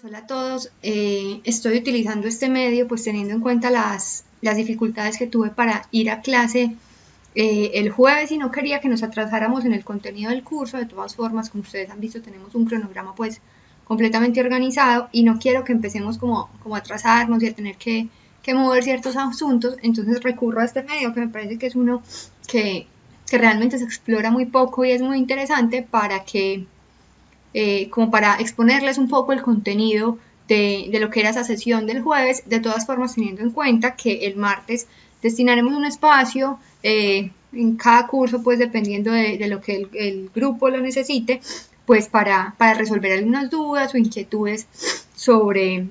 Hola a todos, estoy utilizando este medio pues teniendo en cuenta las dificultades que tuve para ir a clase el jueves y no quería que nos atrasáramos en el contenido del curso. De todas formas, como ustedes han visto, tenemos un cronograma pues completamente organizado y no quiero que empecemos como a atrasarnos y a tener que mover ciertos asuntos. Entonces recurro a este medio que me parece que es uno que, que realmente se explora muy poco y es muy interesante para que como para exponerles un poco el contenido de lo que era esa sesión del jueves, de todas formas teniendo en cuenta que el martes destinaremos un espacio en cada curso, pues dependiendo de lo que el grupo lo necesite, pues para resolver algunas dudas o inquietudes sobre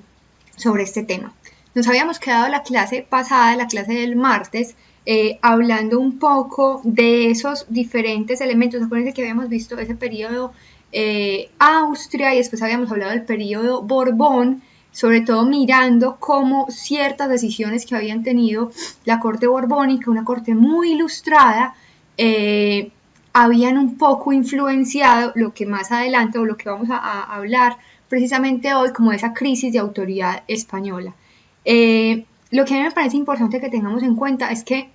este tema. Nos habíamos quedado la clase pasada, la clase del martes, hablando un poco de esos diferentes elementos. Acuérdense que habíamos visto ese periodo Austria y después habíamos hablado del periodo Borbón, sobre todo mirando cómo ciertas decisiones que habían tenido la corte borbónica, una corte muy ilustrada, habían un poco influenciado lo que más adelante o lo que vamos a hablar precisamente hoy como esa crisis de autoridad española. Lo que a mí me parece importante que tengamos en cuenta es que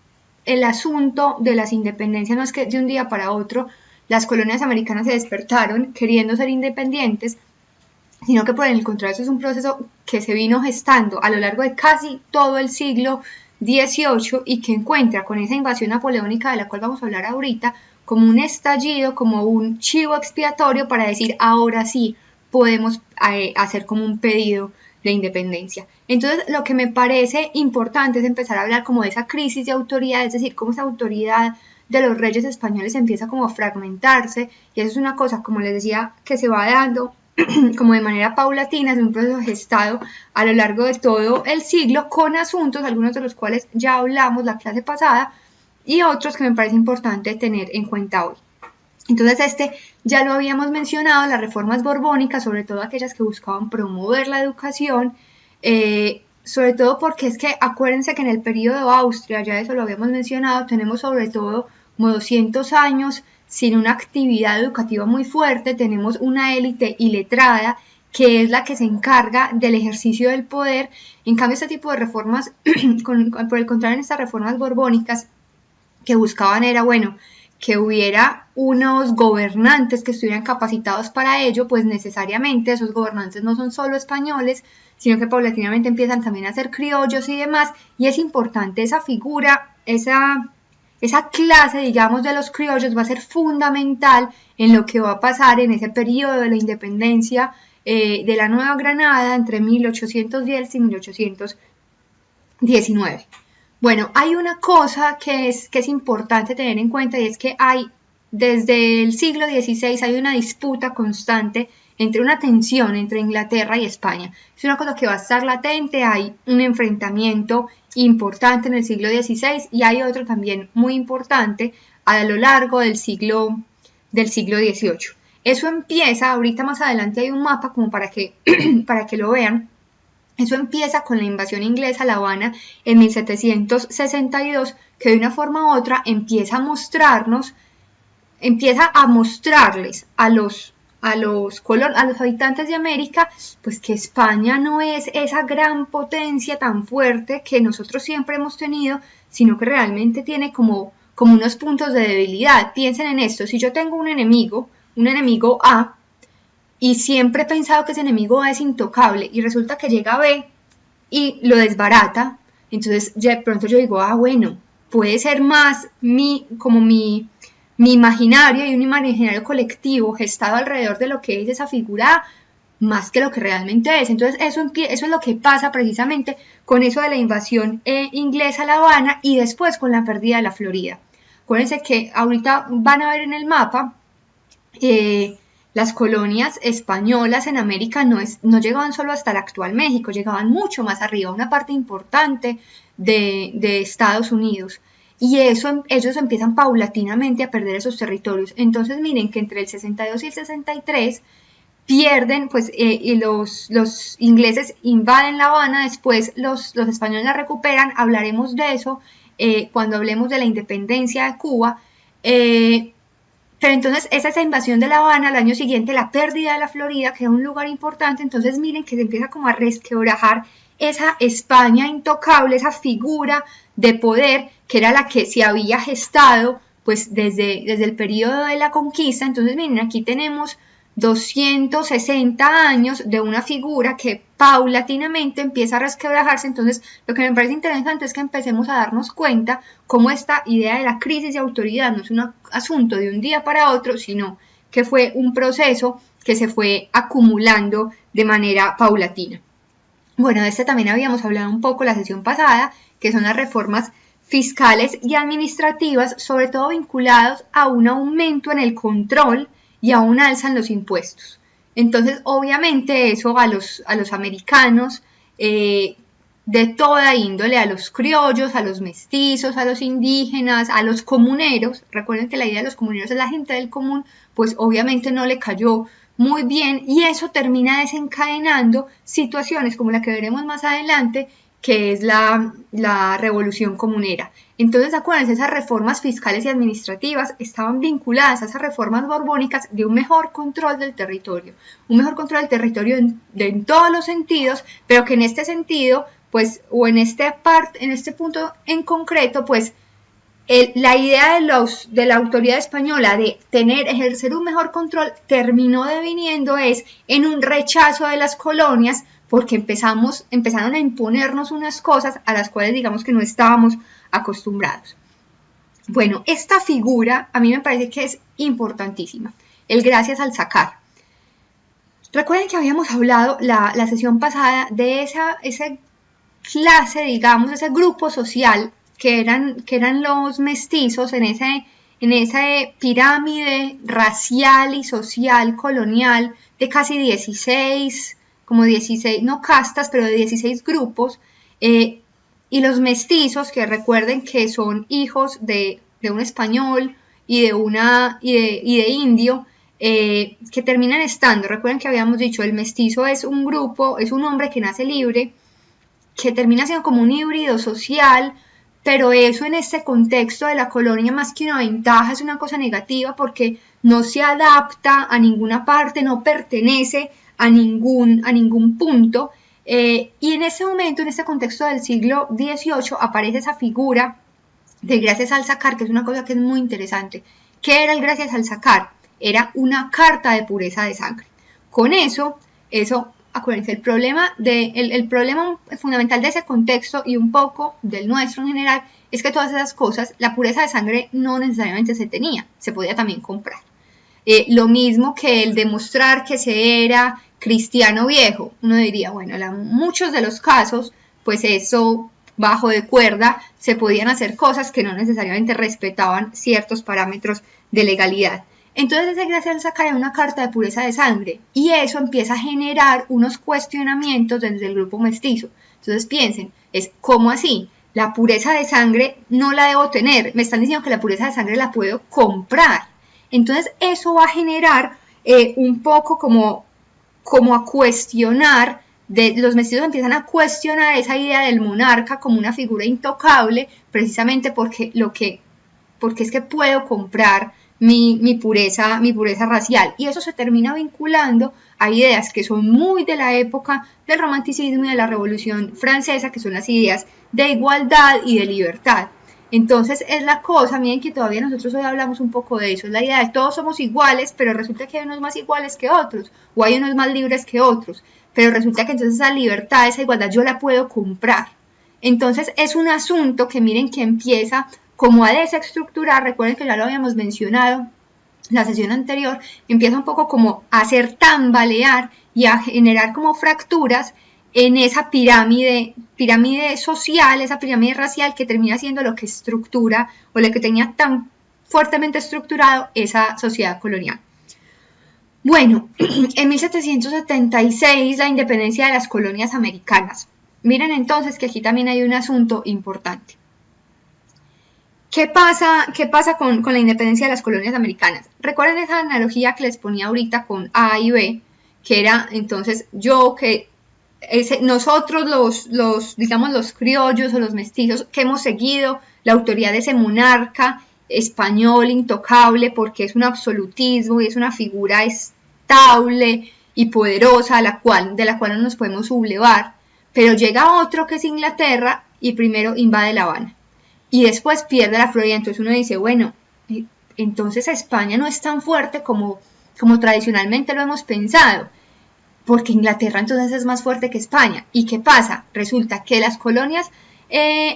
el asunto de las independencias no es que de un día para otro las colonias americanas se despertaron queriendo ser independientes, sino que por el contrario eso es un proceso que se vino gestando a lo largo de casi todo el siglo XVIII y que encuentra con esa invasión napoleónica de la cual vamos a hablar ahorita como un estallido, como un chivo expiatorio para decir ahora sí podemos hacer como un pedido de independencia. Entonces lo que me parece importante es empezar a hablar como de esa crisis de autoridad, es decir, cómo esa autoridad de los reyes españoles empieza como a fragmentarse y eso es una cosa, como les decía, que se va dando como de manera paulatina, es un proceso gestado a lo largo de todo el siglo con asuntos, algunos de los cuales ya hablamos la clase pasada y otros que me parece importante tener en cuenta hoy. Entonces ya lo habíamos mencionado, las reformas borbónicas, sobre todo aquellas que buscaban promover la educación, sobre todo porque es que acuérdense que en el periodo Austria, ya eso lo habíamos mencionado, tenemos sobre todo como 200 años sin una actividad educativa muy fuerte, tenemos una élite iletrada que es la que se encarga del ejercicio del poder. En cambio, este tipo de reformas, por el contrario, en estas reformas borbónicas, que buscaban era, bueno, que hubiera unos gobernantes que estuvieran capacitados para ello, pues necesariamente esos gobernantes no son solo españoles, sino que paulatinamente empiezan también a ser criollos y demás, y es importante esa figura, esa clase, digamos, de los criollos va a ser fundamental en lo que va a pasar en ese periodo de la independencia de la Nueva Granada entre 1810 y 1819. Bueno, hay una cosa que es importante tener en cuenta y es que desde el siglo XVI hay una disputa constante entre una tensión entre Inglaterra y España. Es una cosa que va a estar latente, hay un enfrentamiento importante en el siglo XVI y hay otro también muy importante a lo largo del siglo XVIII. Eso empieza, ahorita más adelante hay un mapa como para que lo vean. Eso empieza con la invasión inglesa a La Habana en 1762, que de una forma u otra empieza a mostrarles a los habitantes de América, pues que España no es esa gran potencia tan fuerte que nosotros siempre hemos tenido, sino que realmente tiene como unos puntos de debilidad. Piensen en esto, si yo tengo un enemigo A, y siempre he pensado que ese enemigo A es intocable y resulta que llega B y lo desbarata, entonces de pronto yo digo, bueno, puede ser más mi imaginario y un imaginario colectivo gestado alrededor de lo que es esa figura A, más que lo que realmente es. Entonces eso es lo que pasa precisamente con eso de la invasión inglesa a La Habana y después con la pérdida de la Florida. Acuérdense que ahorita van a ver en el mapa las colonias españolas en América no llegaban solo hasta el actual México, llegaban mucho más arriba, una parte importante de Estados Unidos. Y ellos empiezan paulatinamente a perder esos territorios. Entonces miren que entre el 62 y el 63 pierden, pues y los ingleses invaden La Habana, después los españoles la recuperan, hablaremos de eso cuando hablemos de la independencia de Cuba. Pero entonces esa invasión de La Habana, al año siguiente la pérdida de la Florida, que era un lugar importante, entonces miren que se empieza como a resquebrajar esa España intocable, esa figura de poder que era la que se había gestado pues desde el periodo de la conquista. Entonces miren, aquí tenemos 260 años de una figura que paulatinamente empieza a resquebrajarse. Entonces lo que me parece interesante es que empecemos a darnos cuenta cómo esta idea de la crisis de autoridad no es un asunto de un día para otro, sino que fue un proceso que se fue acumulando de manera paulatina. Bueno, de este también habíamos hablado un poco la sesión pasada, que son las reformas fiscales y administrativas, sobre todo vinculados a un aumento en el control y a un alza en los impuestos. Entonces, obviamente, eso a los americanos de toda índole, a los criollos, a los mestizos, a los indígenas, a los comuneros, recuerden que la idea de los comuneros es la gente del común, pues obviamente no le cayó muy bien, y eso termina desencadenando situaciones como la que veremos más adelante, que es la revolución comunera. Entonces, acuérdense, esas reformas fiscales y administrativas estaban vinculadas a esas reformas borbónicas de un mejor control del territorio, en todos los sentidos, pero que en este sentido, pues, o en este punto en concreto, pues, la idea de la autoridad española de ejercer un mejor control terminó deviniendo en un rechazo de las colonias, porque empezaron a imponernos unas cosas a las cuales digamos que no estábamos acostumbrados. Bueno, esta figura a mí me parece que es importantísima, el gracias al sacar. Recuerden que habíamos hablado la sesión pasada de esa clase, digamos, ese grupo social que eran los mestizos en esa pirámide racial y social colonial de casi 16, no castas, pero de 16 grupos, y los mestizos, que recuerden que son hijos de un español y de indio, que terminan estando, recuerden que habíamos dicho, el mestizo es un grupo, es un hombre que nace libre, que termina siendo como un híbrido social, pero eso en este contexto de la colonia, más que una ventaja, es una cosa negativa, porque no se adapta a ninguna parte, no pertenece a ningún punto, y en ese momento, en este contexto del siglo XVIII, aparece esa figura del gracias al sacar, que es una cosa que es muy interesante. ¿Qué era el gracias al sacar? Era una carta de pureza de sangre. Con eso, acuérdense, el problema fundamental de ese contexto y un poco del nuestro en general es que todas esas cosas, la pureza de sangre no necesariamente se tenía, se podía también comprar. Lo mismo que el demostrar que se era cristiano viejo. Uno diría, bueno, en muchos de los casos, pues eso bajo de cuerda se podían hacer cosas que no necesariamente respetaban ciertos parámetros de legalidad. Entonces ese gracias al sacar era una carta de pureza de sangre, y eso empieza a generar unos cuestionamientos desde el grupo mestizo. Entonces piensen, ¿cómo así? La pureza de sangre no la debo tener, me están diciendo que la pureza de sangre la puedo comprar. Entonces eso va a generar un poco como a cuestionar, los mestizos empiezan a cuestionar esa idea del monarca como una figura intocable, precisamente porque es que puedo comprar mi pureza racial, y eso se termina vinculando a ideas que son muy de la época del romanticismo y de la Revolución Francesa, que son las ideas de igualdad y de libertad. Entonces es la cosa, miren que todavía nosotros hoy hablamos un poco de eso, es la idea de todos somos iguales, pero resulta que hay unos más iguales que otros, o hay unos más libres que otros, pero resulta que entonces esa libertad, esa igualdad yo la puedo comprar. Entonces es un asunto que miren que empieza como a desestructurar. Recuerden que ya lo habíamos mencionado la sesión anterior, empieza un poco como a hacer tambalear y a generar como fracturas en esa pirámide social, esa pirámide racial, que termina siendo lo que estructura, o lo que tenía tan fuertemente estructurado esa sociedad colonial. Bueno, en 1776 la independencia de las colonias americanas. Miren entonces que aquí también hay un asunto importante. ¿Qué pasa con la independencia de las colonias americanas? Recuerden esa analogía que les ponía ahorita con A y B, que era entonces nosotros los criollos o los mestizos que hemos seguido la autoridad de ese monarca español intocable porque es un absolutismo y es una figura estable y poderosa de la cual no nos podemos sublevar, pero llega otro que es Inglaterra y primero invade La Habana y después pierde la Florida. Entonces uno dice, bueno, entonces España no es tan fuerte como tradicionalmente lo hemos pensado, porque Inglaterra entonces es más fuerte que España. ¿Y qué pasa? Resulta que las colonias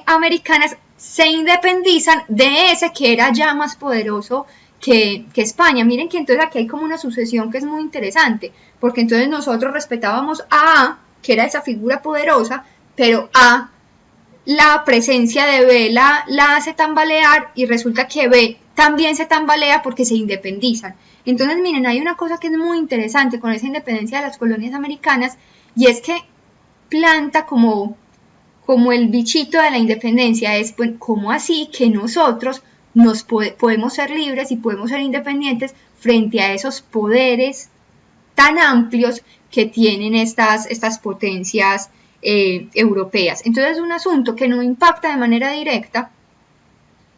americanas se independizan de ese que era ya más poderoso que España. Miren que entonces aquí hay como una sucesión que es muy interesante, porque entonces nosotros respetábamos a que era esa figura poderosa, pero A, la presencia de B la hace tambalear y resulta que B también se tambalea porque se independizan. Entonces, miren, hay una cosa que es muy interesante con esa independencia de las colonias americanas y es que planta como el bichito de la independencia, es pues, ¿cómo así que nosotros podemos ser libres y podemos ser independientes frente a esos poderes tan amplios que tienen estas potencias europeas? Entonces es un asunto que no impacta de manera directa,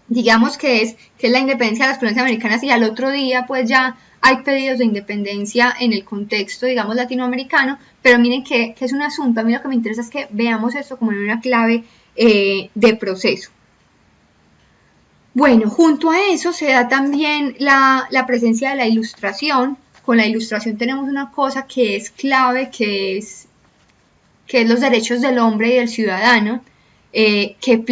digamos que es la independencia de las colonias americanas y al otro día pues ya hay pedidos de independencia en el contexto, digamos, latinoamericano, pero miren que es un asunto, a mí lo que me interesa es que veamos esto como en una clave de proceso. Bueno, junto a eso se da también la presencia de la ilustración. Con la ilustración tenemos una cosa que es clave, que es los derechos del hombre y del ciudadano, que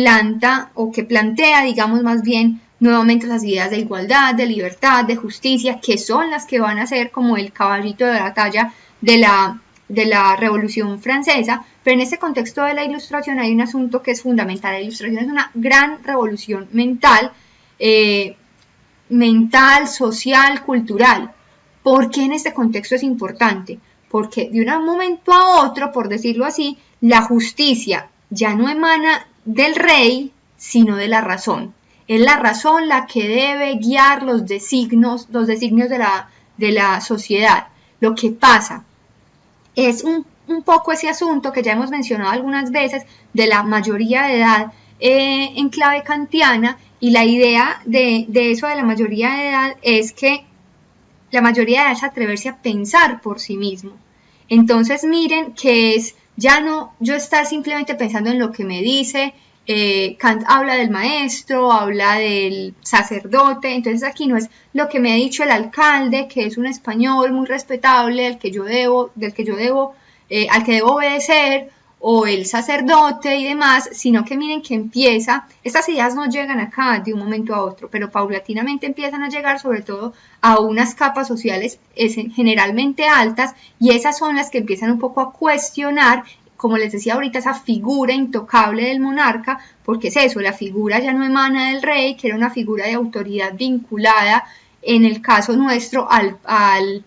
plantea, digamos más bien, nuevamente las ideas de igualdad, de libertad, de justicia, que son las que van a ser como el caballito de batalla de la Revolución Francesa. Pero en este contexto de la Ilustración hay un asunto que es fundamental. La Ilustración es una gran revolución mental, social, cultural. ¿Por qué en este contexto es importante? Porque de un momento a otro, por decirlo así, la justicia ya no emana del rey, sino de la razón. Es la razón la que debe guiar los designios de la sociedad. Lo que pasa es un poco ese asunto que ya hemos mencionado algunas veces de la mayoría de edad en clave kantiana, y la idea de eso de la mayoría de edad es que la mayoría de edad es atreverse a pensar por sí mismo. Entonces miren que es ya no yo estar simplemente pensando en lo que me dice, Kant habla del maestro, habla del sacerdote, entonces aquí no es lo que me ha dicho el alcalde, que es un español muy respetable, al que debo obedecer, o el sacerdote y demás, sino que miren que estas ideas no llegan acá de un momento a otro, pero paulatinamente empiezan a llegar sobre todo a unas capas sociales generalmente altas, y esas son las que empiezan un poco a cuestionar, como les decía ahorita, esa figura intocable del monarca, porque es eso, la figura ya no emana del rey, que era una figura de autoridad vinculada, en el caso nuestro, al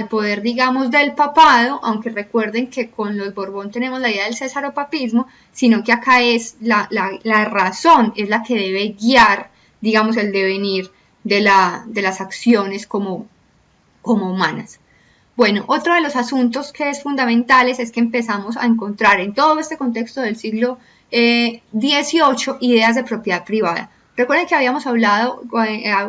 poder, digamos, del papado, aunque recuerden que con los Borbón tenemos la idea del césaropapismo, sino que acá es la razón, es la que debe guiar, digamos, el devenir de las acciones como humanas. Bueno, otro de los asuntos que es fundamentales es que empezamos a encontrar en todo este contexto del siglo XVIII ideas de propiedad privada. Recuerden que habíamos hablado,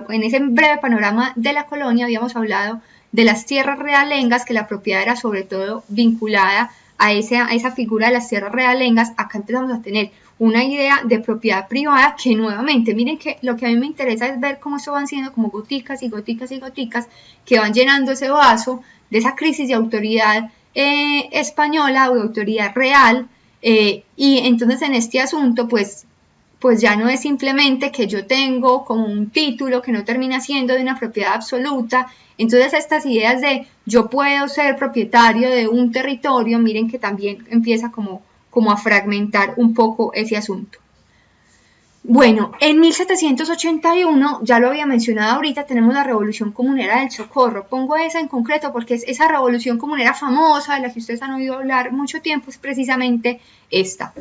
en ese breve panorama de la colonia, habíamos hablado de las tierras realengas, que la propiedad era sobre todo vinculada a esa figura de las tierras realengas. Acá empezamos a tener una idea de propiedad privada que nuevamente, miren que lo que a mí me interesa es ver cómo eso van siendo como goticas y goticas y goticas que van llenando ese vaso de esa crisis de autoridad española o de autoridad real, y entonces en este asunto pues ya no es simplemente que yo tengo como un título que no termina siendo de una propiedad absoluta. Entonces estas ideas de yo puedo ser propietario de un territorio, miren que también empieza como a fragmentar un poco ese asunto. Bueno, en 1781, ya lo había mencionado ahorita, tenemos la Revolución Comunera del Socorro. Pongo esa en concreto porque es esa revolución comunera famosa de la que ustedes han oído hablar mucho tiempo, es precisamente esta.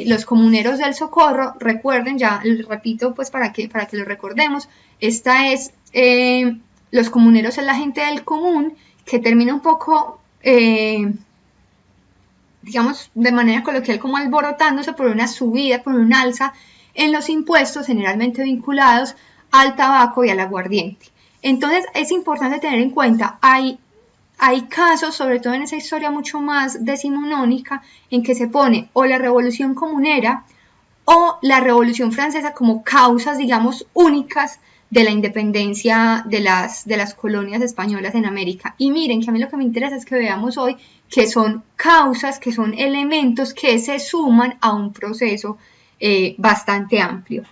Los comuneros del Socorro, recuerden, ya les repito pues para que lo recordemos, esta es, los comuneros es la gente del común que termina un poco, digamos de manera coloquial, como alborotándose por una subida, por un alza en los impuestos generalmente vinculados al tabaco y al aguardiente. Entonces es importante tener en cuenta, hay casos, sobre todo en esa historia mucho más decimonónica, en que se pone o la Revolución Comunera o la Revolución Francesa como causas, digamos, únicas de la independencia de las colonias españolas en América. Y miren que a mí lo que me interesa es que veamos hoy que son causas, que son elementos que se suman a un proceso bastante amplio.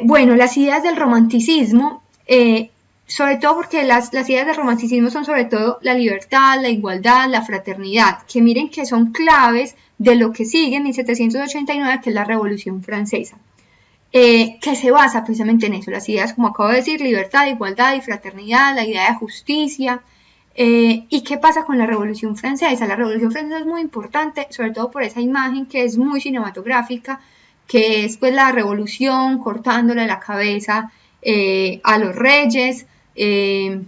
Bueno, las ideas del romanticismo, sobre todo porque las ideas del romanticismo son sobre todo la libertad, la igualdad, la fraternidad, que miren que son claves de lo que sigue en 1789, que es la Revolución Francesa, que se basa precisamente en eso, las ideas, como acabo de decir, libertad, igualdad y fraternidad, la idea de justicia. ¿Y qué pasa con la Revolución Francesa? La Revolución Francesa es muy importante, sobre todo por esa imagen que es muy cinematográfica, que es pues la revolución cortándole la cabeza a los reyes, y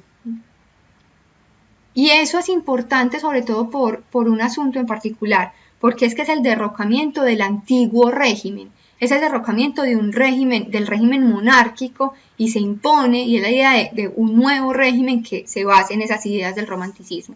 eso es importante sobre todo por un asunto en particular, porque es que es el derrocamiento del antiguo régimen, es el derrocamiento de un régimen, del régimen monárquico, y se impone, y es la idea de un nuevo régimen que se base en esas ideas del romanticismo.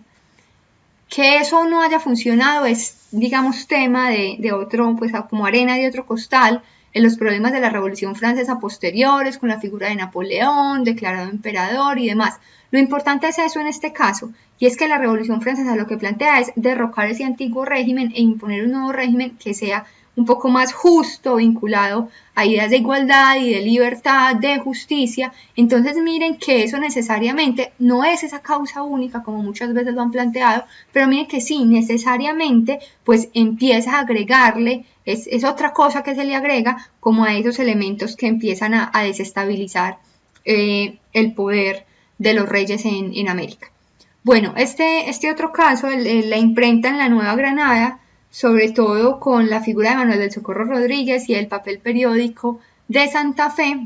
Que eso no haya funcionado es, digamos, tema de otro, pues como arena de otro costal, en los problemas de la Revolución Francesa posteriores, con la figura de Napoleón, declarado emperador y demás. Lo importante es eso en este caso, y es que la Revolución Francesa lo que plantea es derrocar ese antiguo régimen e imponer un nuevo régimen que sea un poco más justo, vinculado a ideas de igualdad y de libertad, de justicia. Entonces miren que eso necesariamente no es esa causa única como muchas veces lo han planteado, pero miren que sí, necesariamente pues empieza a agregarle, es otra cosa que se le agrega como a esos elementos que empiezan a desestabilizar el poder de los reyes en América. Bueno, este otro caso, la imprenta en la Nueva Granada, sobre todo con la figura de Manuel del Socorro Rodríguez y el papel periódico de Santa Fe,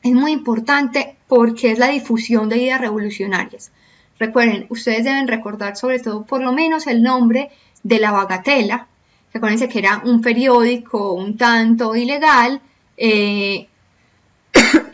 es muy importante porque es la difusión de ideas revolucionarias. Recuerden, ustedes deben recordar sobre todo por lo menos el nombre de La Bagatela. Recuerden que era un periódico un tanto ilegal, que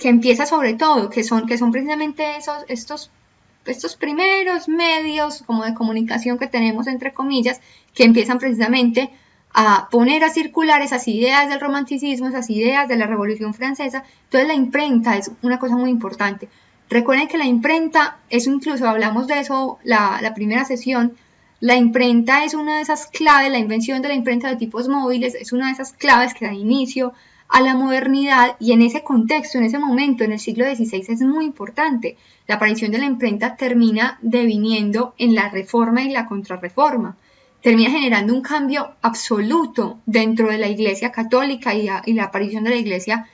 empieza sobre todo, que son precisamente estos primeros medios como de comunicación que tenemos, entre comillas, que empiezan precisamente a poner a circular esas ideas del romanticismo, esas ideas de la Revolución Francesa. Entonces la imprenta es una cosa muy importante. Recuerden que la imprenta, eso incluso hablamos de eso la primera sesión, la imprenta es una de esas claves, la invención de la imprenta de tipos móviles es una de esas claves que da inicio a la modernidad, y en ese contexto, en ese momento, en el siglo XVI, es muy importante. La aparición de la imprenta termina deviniendo en la reforma y la contrarreforma, termina generando un cambio absoluto dentro de la Iglesia católica y la aparición de la Iglesia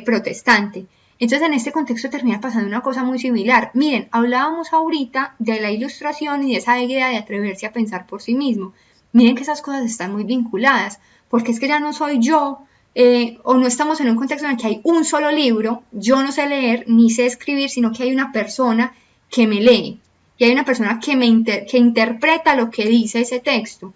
protestante. Entonces en este contexto termina pasando una cosa muy similar. Miren, hablábamos ahorita de la Ilustración y de esa idea de atreverse a pensar por sí mismo. Miren que esas cosas están muy vinculadas, porque es que ya no soy yo, o no estamos en un contexto en el que hay un solo libro, yo no sé leer ni sé escribir, sino que hay una persona que me lee y hay una persona que interpreta lo que dice ese texto.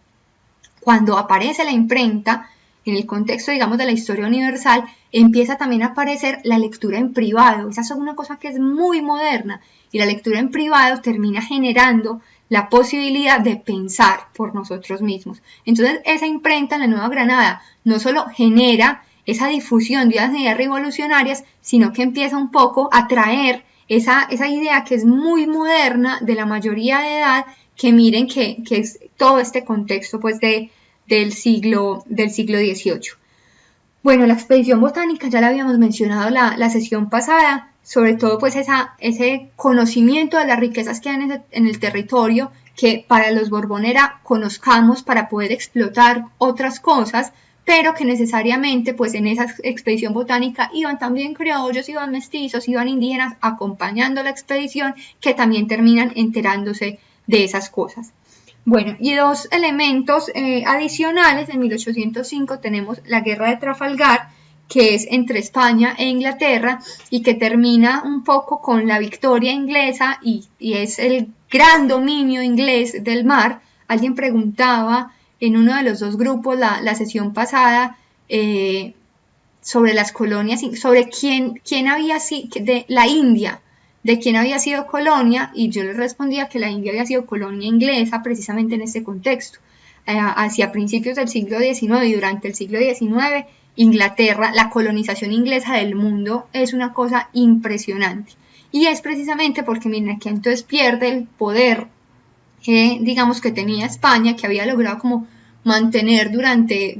Cuando aparece la imprenta, en el contexto, digamos, de la historia universal, empieza también a aparecer la lectura en privado. Esa es una cosa que es muy moderna, y la lectura en privado termina generando la posibilidad de pensar por nosotros mismos. Entonces, esa imprenta en la Nueva Granada no solo genera esa difusión de ideas revolucionarias, sino que empieza un poco a traer esa idea que es muy moderna de la mayoría de edad, que miren que es todo este contexto pues del siglo XVIII. Bueno, la expedición botánica ya la habíamos mencionado la sesión pasada, sobre todo pues ese conocimiento de las riquezas que hay en el territorio, que para los Borbón era conozcamos para poder explotar otras cosas, pero que necesariamente pues en esa expedición botánica iban también criollos, iban mestizos, iban indígenas acompañando la expedición, que también terminan enterándose de esas cosas. Bueno, y dos elementos adicionales. En 1805 tenemos la Guerra de Trafalgar, que es entre España e Inglaterra y que termina un poco con la victoria inglesa y es el gran dominio inglés del mar. Alguien preguntaba en uno de los dos grupos la sesión pasada sobre las colonias, sobre quién había sido, de la India, de quién había sido colonia, y yo les respondía que la India había sido colonia inglesa precisamente en este contexto. Hacia principios del siglo XIX y durante el siglo XIX, Inglaterra, la colonización inglesa del mundo es una cosa impresionante. Y es precisamente porque, miren, aquí entonces pierde el poder, digamos, que tenía España, que había logrado como mantener durante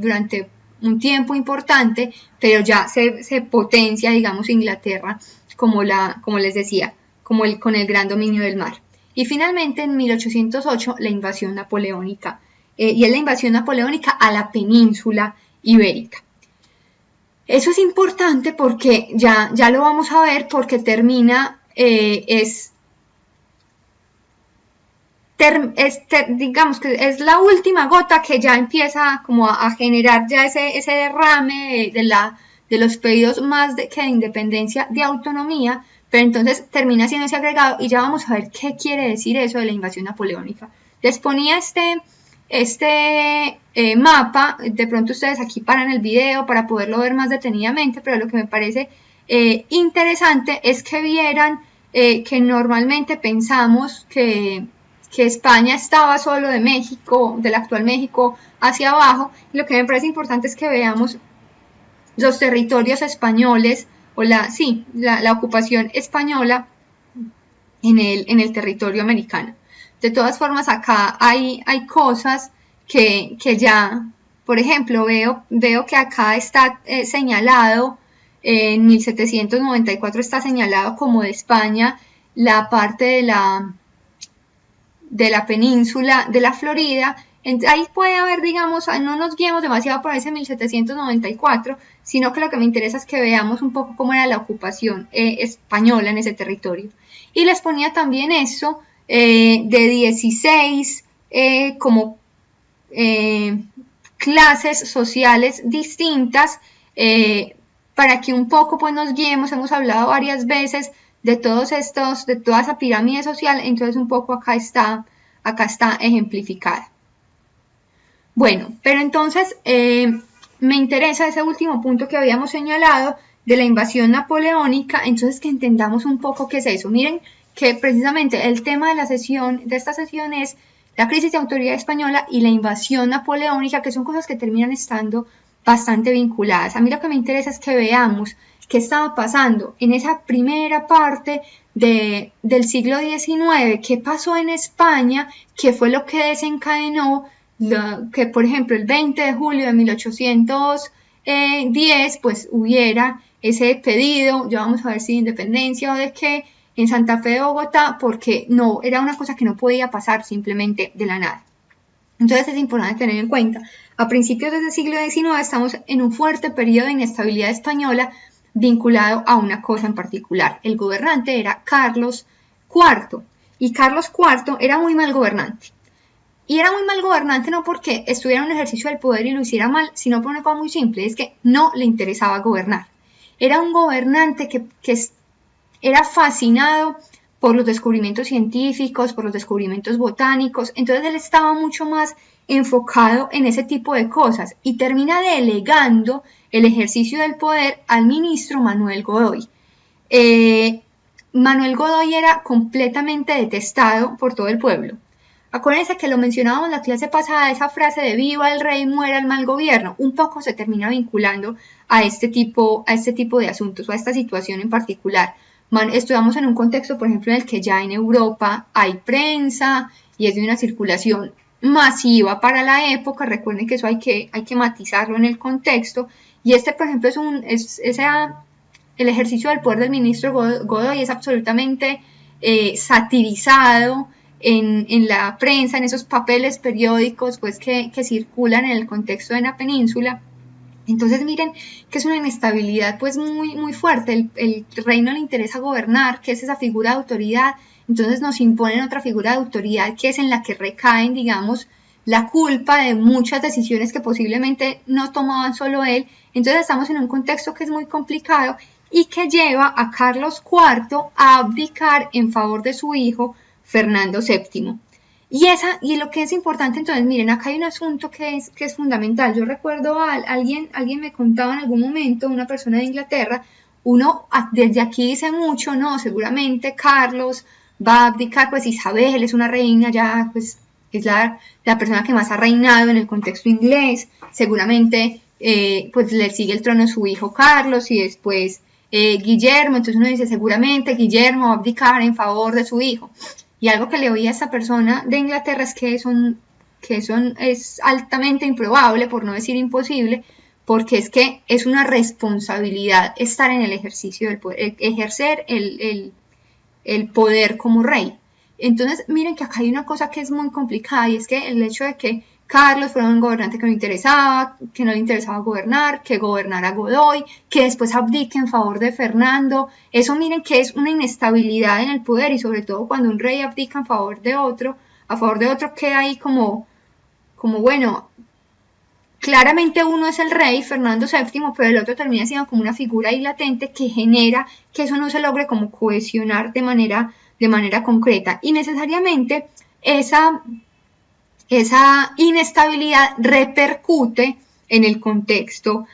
un tiempo importante, pero ya se potencia, digamos, Inglaterra, como les decía, con el gran dominio del mar. Y finalmente, en 1808, la invasión napoleónica, y es la invasión napoleónica a la península ibérica. Eso es importante porque ya lo vamos a ver, porque termina, digamos que es la última gota que ya empieza como a generar ya ese derrame de los pedidos más que de independencia, de autonomía, pero entonces termina siendo ese agregado, y ya vamos a ver qué quiere decir eso de la invasión napoleónica. Les ponía este mapa, de pronto ustedes aquí paran el video para poderlo ver más detenidamente, pero lo que me parece interesante es que vieran que normalmente pensamos que España estaba solo de México, del actual México, hacia abajo. Y lo que me parece importante es que veamos los territorios españoles, o la ocupación española en el territorio americano. De todas formas, acá hay cosas que ya, por ejemplo, veo que acá está señalado, en 1794 está señalado como de España la parte de la península de la Florida. Ahí puede haber, digamos, no nos guiemos demasiado por ese 1794, sino que lo que me interesa es que veamos un poco cómo era la ocupación española en ese territorio. Y les ponía también eso, de 16 como clases sociales distintas, para que un poco pues nos guiemos. Hemos hablado varias veces de toda esa pirámide social, entonces un poco acá está ejemplificada. Bueno, pero entonces me interesa ese último punto que habíamos señalado de la invasión napoleónica, entonces que entendamos un poco qué es eso. Miren que precisamente el tema de esta sesión es la crisis de autoridad española y la invasión napoleónica, que son cosas que terminan estando bastante vinculadas. A mí lo que me interesa es que veamos qué estaba pasando en esa primera parte del siglo XIX, qué pasó en España, qué fue lo que desencadenó que, por ejemplo, el 20 de julio de 1810, pues hubiera ese pedido, ya vamos a ver si de independencia o de qué, en Santa Fe de Bogotá, porque no, era una cosa que no podía pasar simplemente de la nada. Entonces es importante tener en cuenta, a principios del siglo XIX estamos en un fuerte periodo de inestabilidad española vinculado a una cosa en particular. El gobernante era Carlos IV, y Carlos IV era muy mal gobernante. Y era muy mal gobernante no porque estuviera en un ejercicio del poder y lo hiciera mal, sino por una cosa muy simple, es que no le interesaba gobernar. Era un gobernante que era fascinado por los descubrimientos científicos, por los descubrimientos botánicos, entonces él estaba mucho más enfocado en ese tipo de cosas y termina delegando el ejercicio del poder al ministro Manuel Godoy. Manuel Godoy era completamente detestado por todo el pueblo. Acuérdense que lo mencionábamos en la clase pasada, esa frase de viva el rey, muera el mal gobierno, un poco se termina vinculando a este tipo de asuntos o a esta situación en particular. Estudiamos en un contexto, por ejemplo, en el que ya en Europa hay prensa y es de una circulación masiva para la época. Recuerden que eso hay que matizarlo en el contexto. Y por ejemplo, el ejercicio del poder del ministro Godoy es absolutamente satirizado en la prensa, en esos papeles periódicos pues que circulan en el contexto de la península. Entonces miren que es una inestabilidad pues muy, muy fuerte. El rey no le interesa gobernar, que es esa figura de autoridad, entonces nos imponen otra figura de autoridad que es en la que recaen, digamos, la culpa de muchas decisiones que posiblemente no tomaban solo él. Entonces estamos en un contexto que es muy complicado y que lleva a Carlos IV a abdicar en favor de su hijo Fernando VII. Y lo que es importante, entonces, miren, acá hay un asunto que es fundamental. Yo recuerdo alguien me contaba en algún momento, una persona de Inglaterra, uno desde aquí dice mucho, no, seguramente Carlos va a abdicar, pues Isabel es una reina, ya pues es la persona que más ha reinado en el contexto inglés, seguramente pues le sigue el trono a su hijo Carlos y después Guillermo, entonces uno dice seguramente Guillermo va a abdicar en favor de su hijo. Y algo que le oí a esta persona de Inglaterra es que es altamente improbable, por no decir imposible, porque es que es una responsabilidad estar en el ejercicio del poder, ejercer el poder como rey. Entonces, miren que acá hay una cosa que es muy complicada y es que el hecho de que Carlos fuera un gobernante que no le interesaba gobernar, que gobernara Godoy, que después abdique en favor de Fernando, eso miren que es una inestabilidad en el poder y sobre todo cuando un rey abdica en favor de otro, queda ahí como bueno, claramente uno es el rey, Fernando VII, pero el otro termina siendo como una figura ahí latente que genera que eso no se logre como cohesionar de manera concreta. Y necesariamente esa inestabilidad repercute en el contexto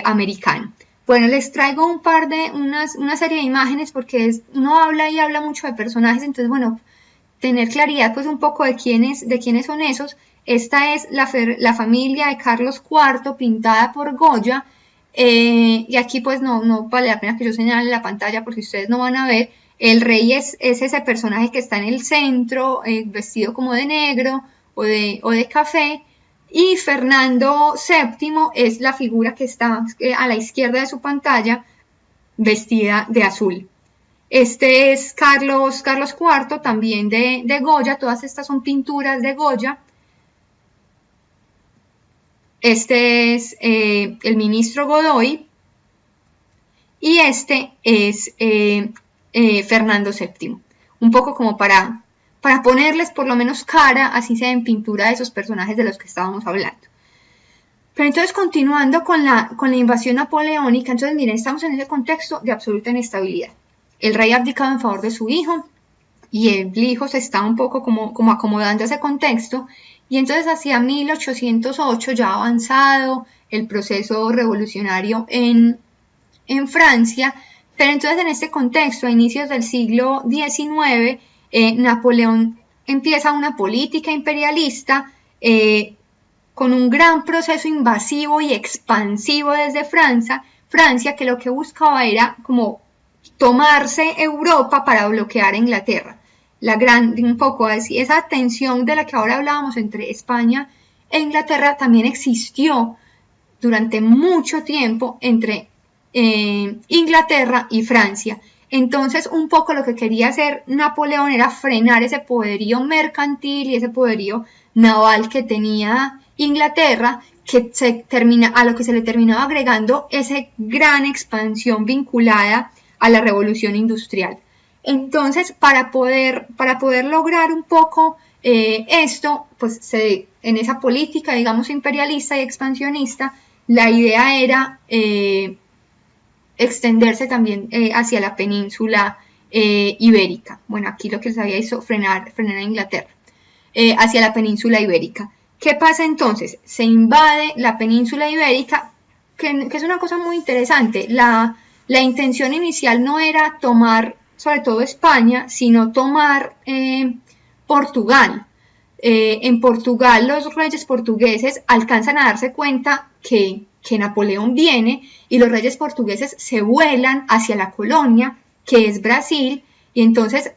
americano. Bueno, les traigo una serie de imágenes porque uno habla y habla mucho de personajes, entonces bueno, tener claridad pues un poco de quiénes son esos. Esta es la familia de Carlos IV pintada por Goya y aquí pues no vale la pena que yo señale la pantalla porque ustedes no van a ver. El rey es ese personaje que está en el centro vestido como de negro o de café y Fernando VII es la figura que está a la izquierda de su pantalla vestida de azul. Este es Carlos IV, también de Goya, todas estas son pinturas de Goya. Este es el ministro Godoy y este es Fernando VII. Un poco como para ponerles por lo menos cara, así sea en pintura, de esos personajes de los que estábamos hablando. Pero entonces continuando con la invasión napoleónica, entonces miren, estamos en ese contexto de absoluta inestabilidad. El rey ha abdicado en favor de su hijo y el hijo se está un poco como acomodando a ese contexto y entonces hacia 1808 ya ha avanzado el proceso revolucionario en Francia, pero entonces en este contexto, a inicios del siglo XIX, Napoleón empieza una política imperialista con un gran proceso invasivo y expansivo desde Francia, que lo que buscaba era como tomarse Europa para bloquear a Inglaterra. Un poco así, esa tensión de la que ahora hablábamos entre España e Inglaterra también existió durante mucho tiempo entre Inglaterra y Francia. Entonces, un poco lo que quería hacer Napoleón era frenar ese poderío mercantil y ese poderío naval que tenía Inglaterra, a lo que se le terminaba agregando esa gran expansión vinculada a la revolución industrial. Entonces, para poder lograr un poco esto, pues en esa política, digamos, imperialista y expansionista, la idea era extenderse también hacia la península ibérica. Bueno, aquí lo que les había hizo frenar a Inglaterra, hacia la península ibérica. ¿Qué pasa entonces? Se invade la península ibérica, que es una cosa muy interesante. La intención inicial no era tomar, sobre todo España, sino tomar Portugal. En Portugal los reyes portugueses alcanzan a darse cuenta que Napoleón viene y los reyes portugueses se vuelan hacia la colonia, que es Brasil, y entonces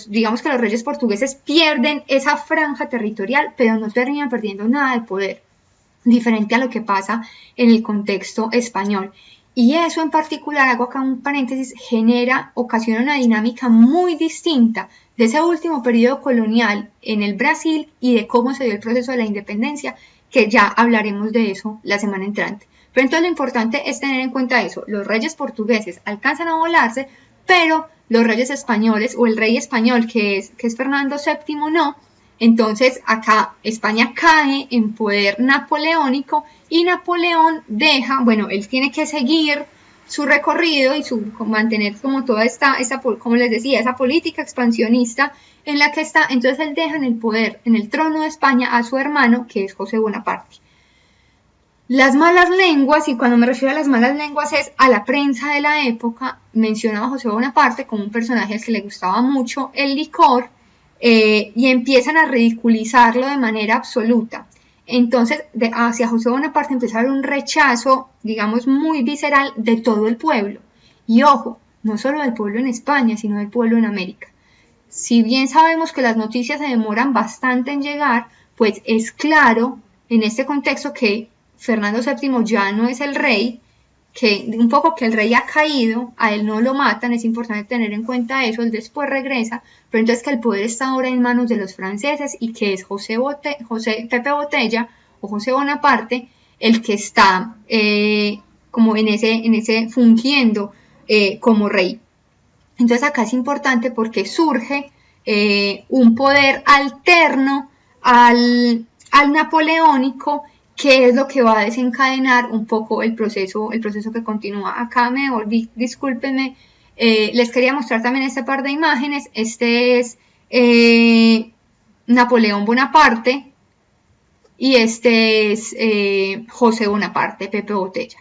digamos que los reyes portugueses pierden esa franja territorial, pero no terminan perdiendo nada de poder, diferente a lo que pasa en el contexto español. Y eso en particular, hago acá un paréntesis, ocasiona una dinámica muy distinta de ese último periodo colonial en el Brasil y de cómo se dio el proceso de la independencia, que ya hablaremos de eso la semana entrante. Pero entonces lo importante es tener en cuenta eso. Los reyes portugueses alcanzan a volarse, pero los reyes españoles o el rey español que es Fernando VII no. Entonces acá España cae en poder napoleónico y Napoleón él tiene que seguir su recorrido y mantener como toda como les decía, esa política expansionista en la que está. Entonces él deja en el poder, en el trono de España, a su hermano, que es José Bonaparte. Las malas lenguas, y cuando me refiero a las malas lenguas es a la prensa de la época, mencionaba a José Bonaparte como un personaje al que le gustaba mucho el licor, y empiezan a ridiculizarlo de manera absoluta. Entonces, hacia José Bonaparte empieza a haber un rechazo, digamos, muy visceral de todo el pueblo. Y ojo, no solo del pueblo en España, sino del pueblo en América. Si bien sabemos que las noticias se demoran bastante en llegar, pues es claro en este contexto que Fernando VII ya no es el rey, que un poco que el rey ha caído, a él no lo matan, es importante tener en cuenta eso, él después regresa, pero entonces que el poder está ahora en manos de los franceses y que es Pepe Botella o José Bonaparte el que está como en ese fungiendo como rey. Entonces acá es importante porque surge un poder alterno al napoleónico, que es lo que va a desencadenar un poco el proceso que continúa. Acá me volví, discúlpenme, les quería mostrar también este par de imágenes. Este es Napoleón Bonaparte y este es José Bonaparte, Pepe Botella.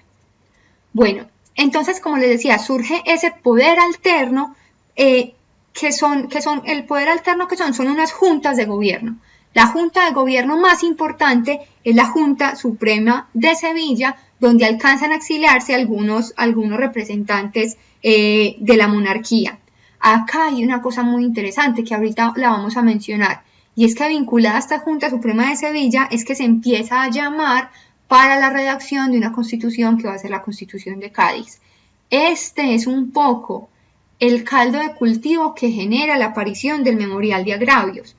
Bueno, entonces, como les decía, surge ese poder alterno, que son el poder alterno que son unas juntas de gobierno. La junta de gobierno más importante es la Junta Suprema de Sevilla, donde alcanzan a exiliarse algunos representantes de la monarquía. Acá hay una cosa muy interesante que ahorita la vamos a mencionar, y es que vinculada a esta Junta Suprema de Sevilla es que se empieza a llamar para la redacción de una constitución que va a ser la Constitución de Cádiz. Este es un poco el caldo de cultivo que genera la aparición del Memorial de Agravios.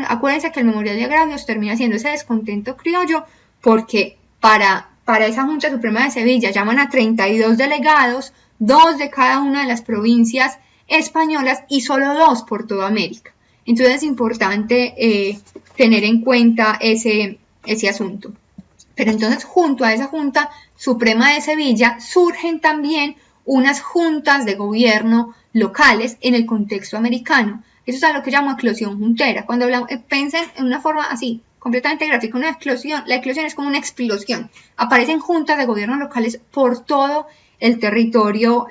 Acuérdense que el Memorial de Agravios termina siendo ese descontento criollo, porque para esa Junta Suprema de Sevilla llaman a 32 delegados, 2 de cada una de las provincias españolas y solo 2 por toda América. Entonces es importante tener en cuenta ese asunto. Pero entonces, junto a esa Junta Suprema de Sevilla surgen también unas juntas de gobierno locales en el contexto americano. Eso es a lo que llamo eclosión juntera. Cuando hablamos, piensen en una forma así, completamente gráfica, una eclosión. La eclosión es como una explosión. Aparecen juntas de gobierno locales por todo el territorio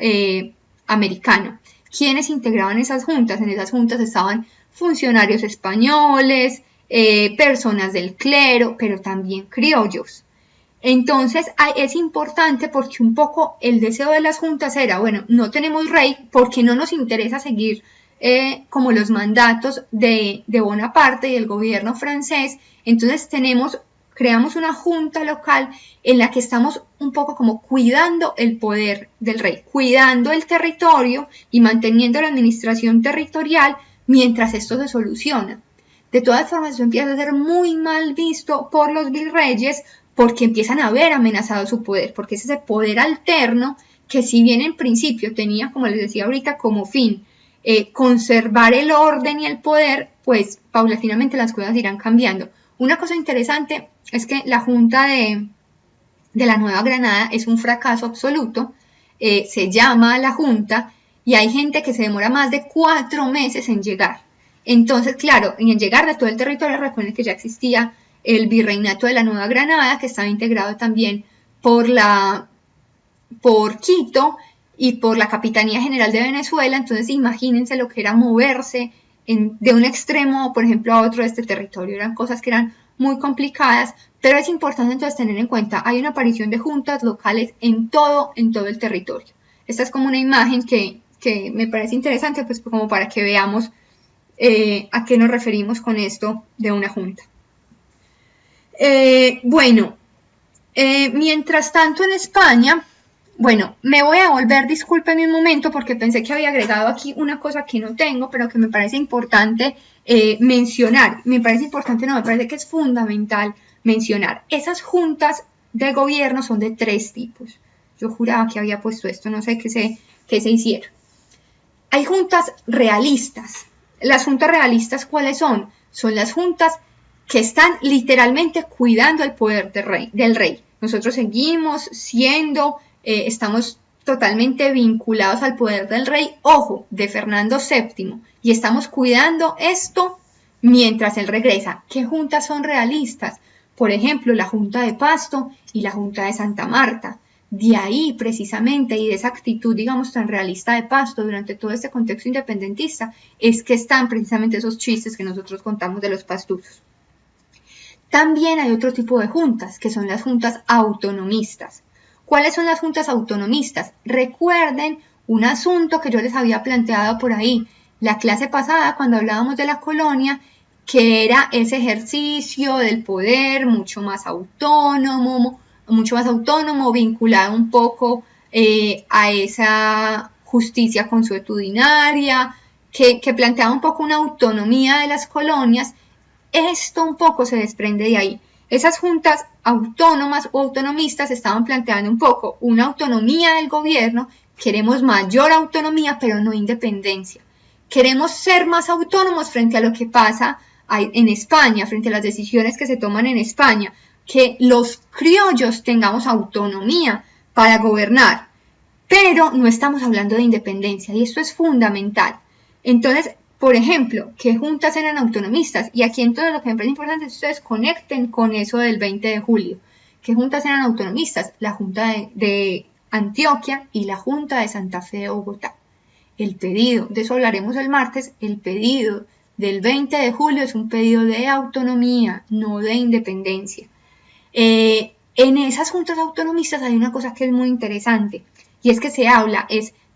americano. ¿Quiénes integraban esas juntas? En esas juntas estaban funcionarios españoles, personas del clero, pero también criollos. Entonces es importante porque un poco el deseo de las juntas era, bueno, no tenemos rey porque no nos interesa seguir como los mandatos de Bonaparte y del gobierno francés. Entonces creamos una junta local en la que estamos un poco como cuidando el poder del rey, cuidando el territorio y manteniendo la administración territorial mientras esto se soluciona. De todas formas, eso empieza a ser muy mal visto por los virreyes porque empiezan a ver amenazado su poder, porque es ese poder alterno que, si bien en principio tenía, como les decía ahorita, como fin conservar el orden y el poder, pues paulatinamente las cosas irán cambiando. Una cosa interesante es que la Junta de la Nueva Granada es un fracaso absoluto, se llama la Junta y hay gente que se demora más de 4 meses en llegar. Entonces, claro, en llegar de todo el territorio, recuerden que ya existía el Virreinato de la Nueva Granada, que estaba integrado también por Quito y por la Capitanía General de Venezuela. Entonces imagínense lo que era moverse de un extremo, por ejemplo, a otro de este territorio. Eran cosas que eran muy complicadas, pero es importante entonces tener en cuenta, hay una aparición de juntas locales en todo el territorio. Esta es como una imagen que me parece interesante, pues como para que veamos a qué nos referimos con esto de una junta. Mientras tanto en España, bueno, me voy a volver, discúlpenme un momento porque pensé que había agregado aquí una cosa que no tengo, pero que me parece importante mencionar. Me parece que es fundamental mencionar. Esas juntas de gobierno son de 3 tipos. Yo juraba que había puesto esto, no sé qué se hiciera. Hay juntas realistas. Las juntas realistas, ¿cuáles son? Son las juntas que están literalmente cuidando el poder del rey. Nosotros seguimos siendo, estamos totalmente vinculados al poder del rey, ojo, de Fernando VII, y estamos cuidando esto mientras él regresa. ¿Qué juntas son realistas? Por ejemplo, la Junta de Pasto y la Junta de Santa Marta. De ahí, precisamente, y de esa actitud, digamos, tan realista de Pasto durante todo este contexto independentista, es que están precisamente esos chistes que nosotros contamos de los pastusos. También hay otro tipo de juntas, que son las juntas autonomistas. ¿Cuáles son las juntas autonomistas? Recuerden un asunto que yo les había planteado por ahí, la clase pasada, cuando hablábamos de la colonia, que era ese ejercicio del poder mucho más autónomo, vinculado un poco a esa justicia consuetudinaria, que planteaba un poco una autonomía de las colonias. Esto un poco se desprende de ahí. Esas juntas autónomas o autonomistas estaban planteando un poco una autonomía del gobierno, queremos mayor autonomía pero no independencia. Queremos ser más autónomos frente a lo que pasa en España, frente a las decisiones que se toman en España, que los criollos tengamos autonomía para gobernar, pero no estamos hablando de independencia y esto es fundamental. Entonces, por ejemplo, ¿qué juntas eran autonomistas? Y aquí entonces lo que me parece importante es que ustedes conecten con eso del 20 de julio. ¿Qué juntas eran autonomistas? La Junta de Antioquia y la Junta de Santa Fe de Bogotá. El pedido, de eso hablaremos el martes, el pedido del 20 de julio es un pedido de autonomía, no de independencia. En esas juntas autonomistas hay una cosa que es muy interesante, y es que se habla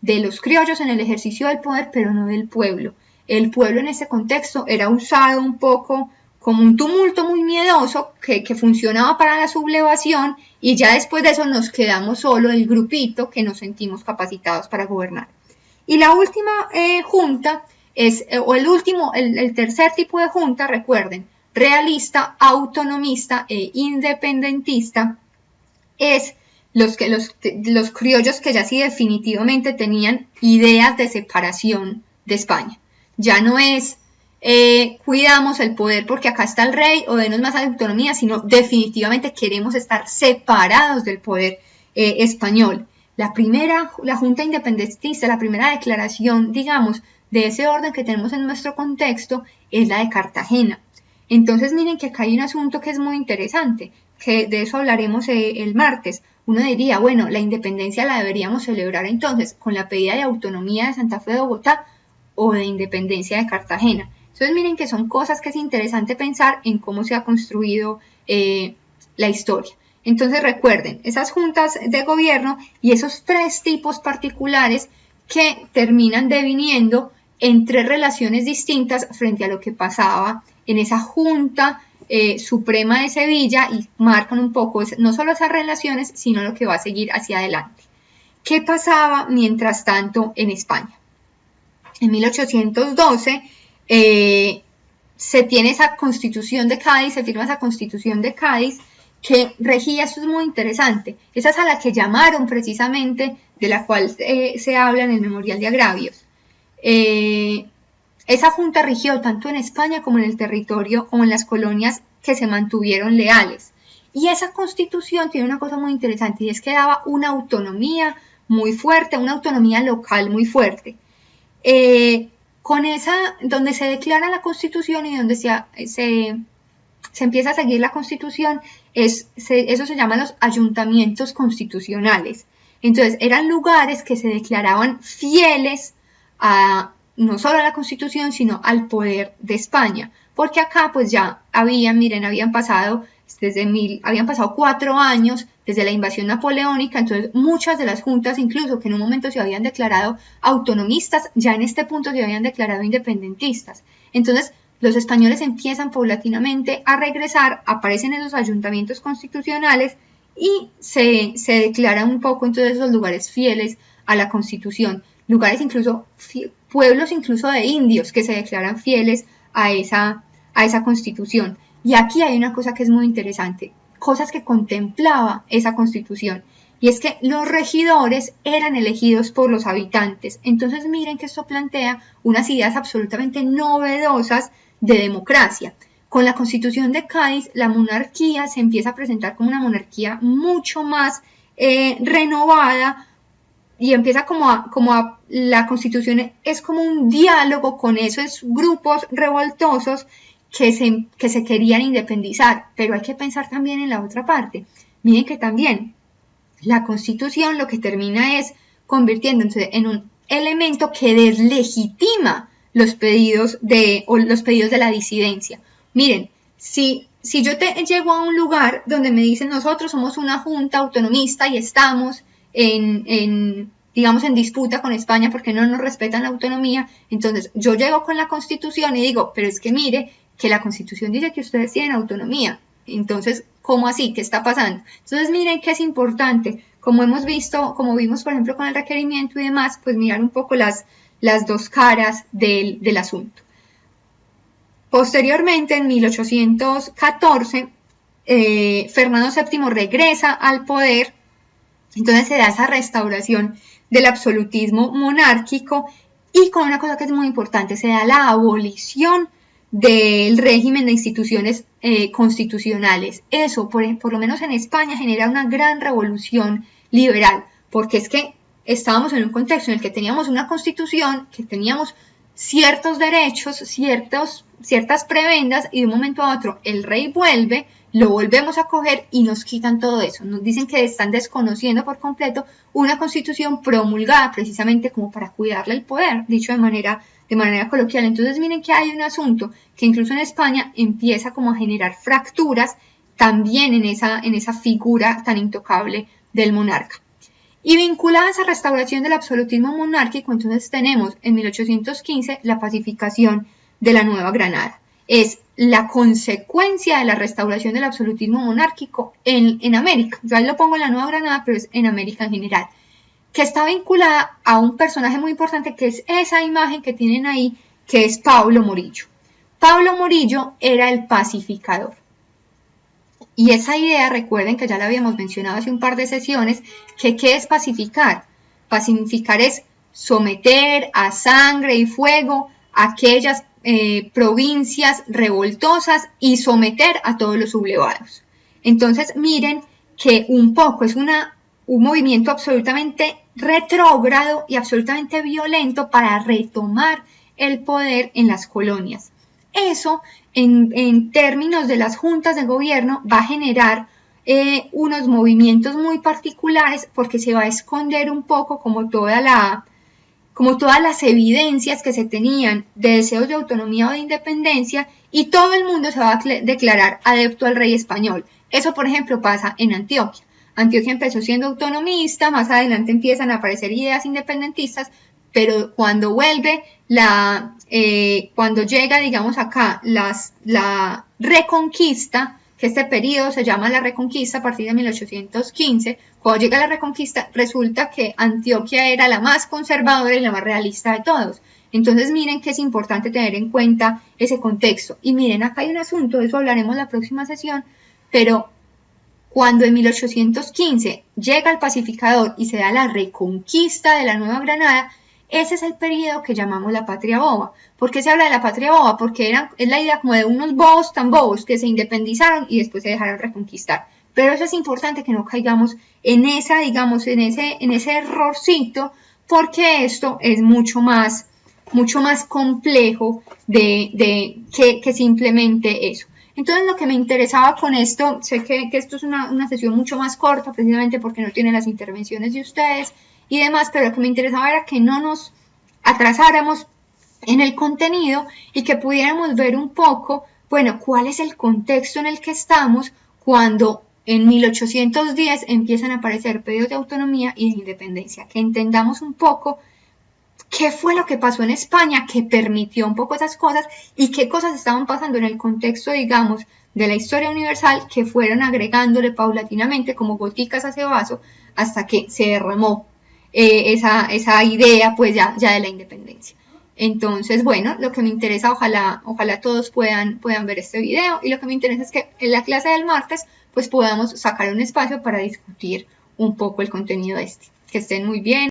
de los criollos en el ejercicio del poder, pero no del pueblo. El pueblo en ese contexto era usado un poco como un tumulto muy miedoso que funcionaba para la sublevación, y ya después de eso nos quedamos solo el grupito que nos sentimos capacitados para gobernar. Y la última junta el tercer tipo de junta, recuerden, realista, autonomista e independentista, es los criollos que ya sí definitivamente tenían ideas de separación de España. Ya no es cuidamos el poder porque acá está el rey o denos más autonomía, sino definitivamente queremos estar separados del poder español. La junta independentista, la primera declaración, digamos, de ese orden que tenemos en nuestro contexto es la de Cartagena. Entonces miren que acá hay un asunto que es muy interesante, que de eso hablaremos el martes. Uno diría, bueno, la independencia la deberíamos celebrar entonces con la pedida de autonomía de Santa Fe de Bogotá o de independencia de Cartagena. Entonces miren que son cosas que es interesante pensar en cómo se ha construido la historia. Entonces recuerden, esas juntas de gobierno y esos tres tipos particulares que terminan deviniendo en tres relaciones distintas frente a lo que pasaba en esa Junta Suprema de Sevilla, y marcan un poco no solo esas relaciones, sino lo que va a seguir hacia adelante. ¿Qué pasaba mientras tanto en España? En 1812 se tiene esa Constitución de Cádiz, se firma esa Constitución de Cádiz que regía, esto es muy interesante, esa es a la que llamaron precisamente, de la cual se habla en el Memorial de Agravios. Esa junta rigió tanto en España como en el territorio, como en las colonias que se mantuvieron leales. Y esa constitución tiene una cosa muy interesante, y es que daba una autonomía muy fuerte, una autonomía local muy fuerte. Con esa, donde se declara la constitución y donde se empieza a seguir la constitución, eso se llama los ayuntamientos constitucionales. Entonces eran lugares que se declaraban fieles no solo a la Constitución, sino al poder de España, porque acá pues ya habían pasado 4 años desde la invasión napoleónica, entonces muchas de las juntas, incluso que en un momento se habían declarado autonomistas, ya en este punto se habían declarado independentistas. Entonces los españoles empiezan paulatinamente a regresar, aparecen esos ayuntamientos constitucionales y se declaran un poco entonces esos lugares fieles a la Constitución, lugares incluso, pueblos incluso de indios que se declaran fieles a esa Constitución. Y aquí hay una cosa que es muy interesante, cosas que contemplaba esa Constitución, y es que los regidores eran elegidos por los habitantes. Entonces miren que esto plantea unas ideas absolutamente novedosas de democracia. Con la Constitución de Cádiz, la monarquía se empieza a presentar como una monarquía mucho más renovada, y empieza la Constitución es como un diálogo con esos grupos revoltosos que se querían independizar, pero hay que pensar también en la otra parte. Miren que también la Constitución lo que termina es convirtiéndose en un elemento que deslegitima los pedidos de la disidencia. Miren, si yo llego a un lugar donde me dicen nosotros somos una junta autonomista y estamos digamos, en disputa con España porque no nos respetan la autonomía, entonces yo llego con la Constitución y digo, pero es que mire, que la Constitución dice que ustedes tienen autonomía. Entonces, ¿cómo así? ¿Qué está pasando? Entonces, miren que es importante, como hemos visto, como vimos, por ejemplo, con el requerimiento y demás, pues mirar un poco las dos caras del asunto. Posteriormente, en 1814, Fernando VII regresa al poder, entonces se da esa restauración del absolutismo monárquico y con una cosa que es muy importante, se da la abolición del régimen de instituciones constitucionales. Eso, por lo menos en España, genera una gran revolución liberal, porque es que estábamos en un contexto en el que teníamos una constitución, que teníamos ciertos derechos, ciertas prebendas, y de un momento a otro el rey vuelve, lo volvemos a coger y nos quitan todo eso. Nos dicen que están desconociendo por completo una constitución promulgada precisamente como para cuidarle el poder, dicho de manera coloquial. Entonces miren que hay un asunto que incluso en España empieza como a generar fracturas también en esa figura tan intocable del monarca. Y vinculada a esa restauración del absolutismo monárquico, entonces tenemos en 1815 la pacificación de la Nueva Granada. Es la consecuencia de la restauración del absolutismo monárquico en América. Yo ahí lo pongo en la Nueva Granada, pero es en América en general, que está vinculada a un personaje muy importante, que es esa imagen que tienen ahí, que es Pablo Morillo. Pablo Morillo era el pacificador. Y esa idea, recuerden que ya la habíamos mencionado hace un par de sesiones, que ¿qué es pacificar? Pacificar es someter a sangre y fuego a aquellas provincias revoltosas y someter a todos los sublevados. Entonces miren que un poco es un movimiento absolutamente retrógrado y absolutamente violento para retomar el poder en las colonias. Eso, en términos de las juntas de gobierno, va a generar unos movimientos muy particulares, porque se va a esconder un poco como todas las evidencias que se tenían de deseos de autonomía o de independencia, y todo el mundo se va a declarar adepto al rey español. Eso, por ejemplo, pasa en Antioquia. Antioquia empezó siendo autonomista, más adelante empiezan a aparecer ideas independentistas, pero cuando cuando llega, digamos acá, la Reconquista, que este periodo se llama la Reconquista a partir de 1815, cuando llega la Reconquista, resulta que Antioquia era la más conservadora y la más realista de todos. Entonces miren que es importante tener en cuenta ese contexto. Y miren, acá hay un asunto, de eso hablaremos la próxima sesión, pero cuando en 1815 llega el pacificador y se da la reconquista de la Nueva Granada, ese es el periodo que llamamos la patria boba. ¿Por qué se habla de la patria boba? Porque es la idea como de unos bobos tan bobos que se independizaron y después se dejaron reconquistar. Pero eso es importante que no caigamos en ese errorcito, porque esto es mucho más complejo que simplemente eso. Entonces lo que me interesaba con esto, sé que esto es una sesión mucho más corta, precisamente porque no tiene las intervenciones de ustedes y demás, pero lo que me interesaba era que no nos atrasáramos en el contenido y que pudiéramos ver un poco, bueno, cuál es el contexto en el que estamos cuando en 1810 empiezan a aparecer pedidos de autonomía y de independencia, que entendamos un poco qué fue lo que pasó en España que permitió un poco esas cosas y qué cosas estaban pasando en el contexto, digamos, de la historia universal, que fueron agregándole paulatinamente como goticas a ese vaso hasta que se derramó esa idea pues ya de la independencia. Entonces, bueno, lo que me interesa, ojalá todos puedan ver este video, y lo que me interesa es que en la clase del martes pues podamos sacar un espacio para discutir un poco el contenido de este. Que estén muy bien.